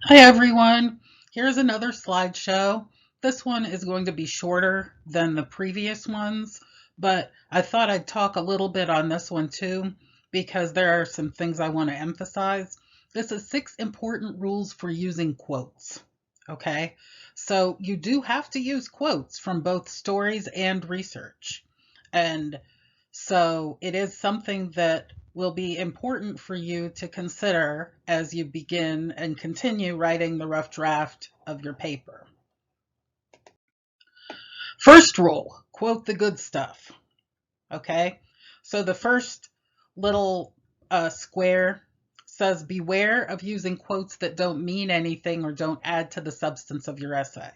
Hi everyone, here's another slideshow. This one is going to be shorter than the previous ones, but I thought I'd talk a little bit on this one too because there are some things I want to emphasize. This is 6 important rules for using quotes. Okay, so you do have to use quotes from both stories and research. And so it is something that will be important for you to consider as you begin and continue writing the rough draft of your paper. First rule, quote the good stuff. Okay, so the first little square says beware of using quotes that don't mean anything or don't add to the substance of your essay.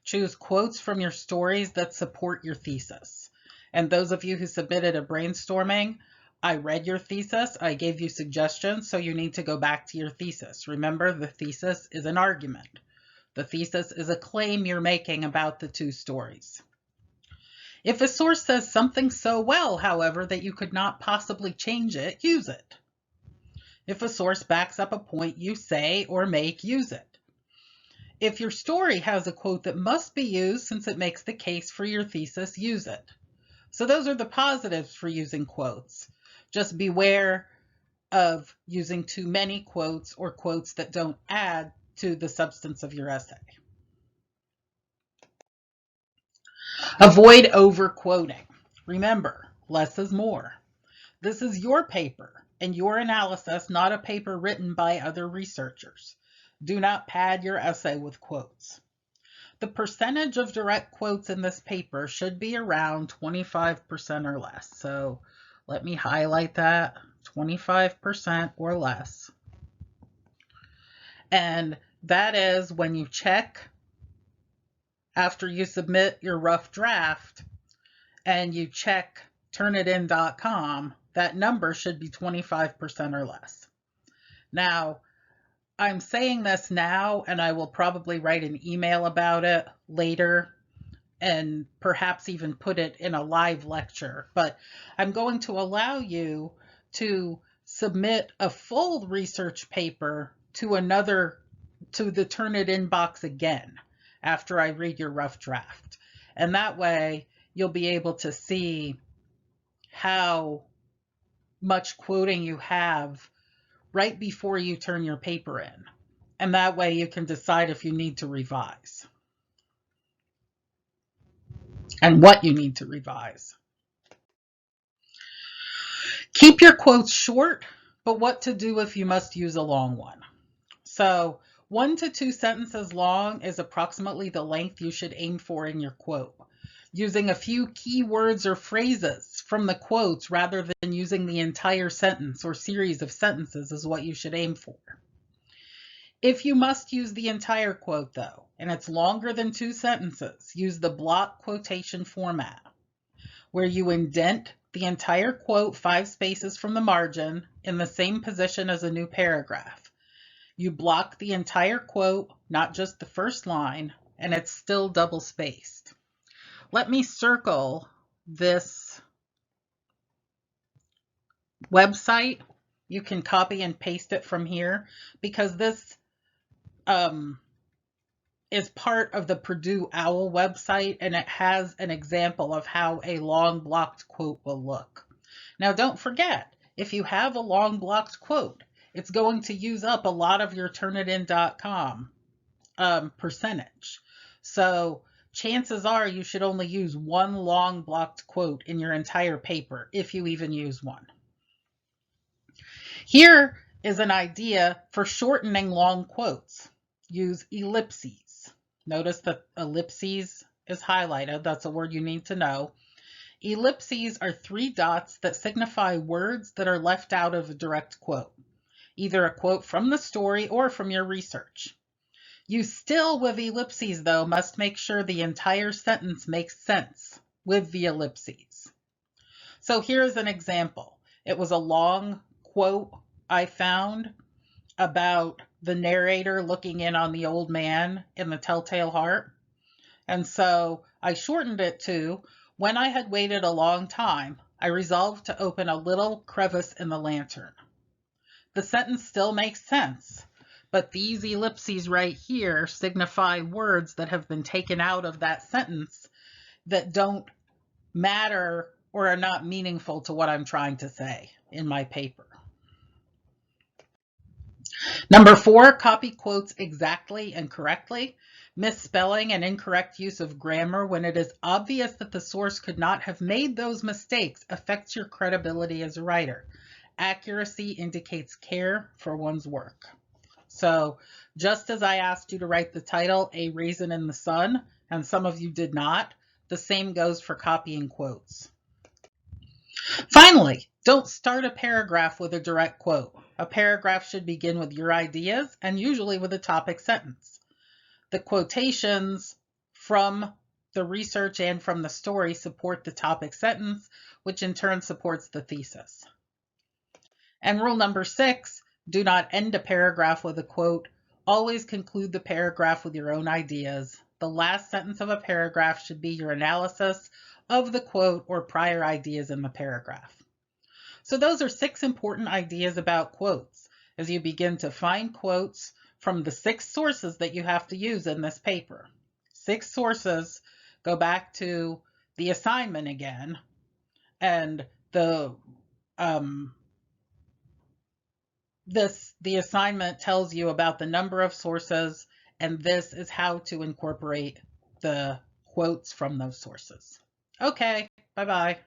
Choose quotes from your stories that support your thesis. And those of you who submitted a brainstorming, I read your thesis, I gave you suggestions, so you need to go back to your thesis. Remember, the thesis is an argument. The thesis is a claim you're making about the two stories. If a source says something so well, however, that you could not possibly change it, use it. If a source backs up a point you say or make, use it. If your story has a quote that must be used since it makes the case for your thesis, use it. So those are the positives for using quotes. Just beware of using too many quotes or quotes that don't add to the substance of your essay. Avoid overquoting. Remember, less is more. This is your paper and your analysis, not a paper written by other researchers. Do not pad your essay with quotes. The percentage of direct quotes in this paper should be around 25% or less. So let me highlight that, 25% or less. And that is when you check after you submit your rough draft and you check turnitin.com, that number should be 25% or less. Now, I'm saying this now, and I will probably write an email about it later and perhaps even put it in a live lecture, but I'm going to allow you to submit a full research paper to the Turnitin box again after I read your rough draft. And that way you'll be able to see how much quoting you have right before you turn your paper in. And that way you can decide if you need to revise and what you need to revise. Keep your quotes short, but what to do if you must use a long one. So 1 to 2 sentences long is approximately the length you should aim for in your quote. Using a few key words or phrases from the quotes rather than using the entire sentence or series of sentences is what you should aim for. If you must use the entire quote though, and it's longer than 2 sentences, use the block quotation format, where you indent the entire quote 5 spaces from the margin in the same position as a new paragraph. You block the entire quote, not just the first line, and it's still double spaced. Let me circle this website. You can copy and paste it from here because this is part of the Purdue OWL website, and it has an example of how a long blocked quote will look. Now, don't forget, if you have a long blocked quote, it's going to use up a lot of your Turnitin.com percentage. So chances are you should only use one long blocked quote in your entire paper, if you even use one. Here is an idea for shortening long quotes. Use ellipses. Notice that ellipses is highlighted. That's a word you need to know. Ellipses are 3 dots that signify words that are left out of a direct quote, either a quote from the story or from your research. You still, with ellipses though, must make sure the entire sentence makes sense with the ellipses. So here's an example. It was a long quote I found about the narrator looking in on the old man in The Telltale Heart. And so I shortened it to, when I had waited a long time, I resolved to open a little crevice in the lantern. The sentence still makes sense, But these ellipses right here signify words that have been taken out of that sentence that don't matter or are not meaningful to what I'm trying to say in my paper. Number 4, copy quotes exactly and correctly. Misspelling and incorrect use of grammar when it is obvious that the source could not have made those mistakes affects your credibility as a writer. Accuracy indicates care for one's work. So just as I asked you to write the title, A Raisin in the Sun, and some of you did not, the same goes for copying quotes. Finally, don't start a paragraph with a direct quote. A paragraph should begin with your ideas and usually with a topic sentence. The quotations from the research and from the story support the topic sentence, which in turn supports the thesis. And rule number 6, do not end a paragraph with a quote. Always conclude the paragraph with your own ideas. The last sentence of a paragraph should be your analysis of the quote or prior ideas in the paragraph. So those are 6 important ideas about quotes as you begin to find quotes from the 6 sources that you have to use in this paper. 6 sources. Go back to the assignment again, and the assignment tells you about the number of sources, and this is how to incorporate the quotes from those sources. Okay, bye-bye.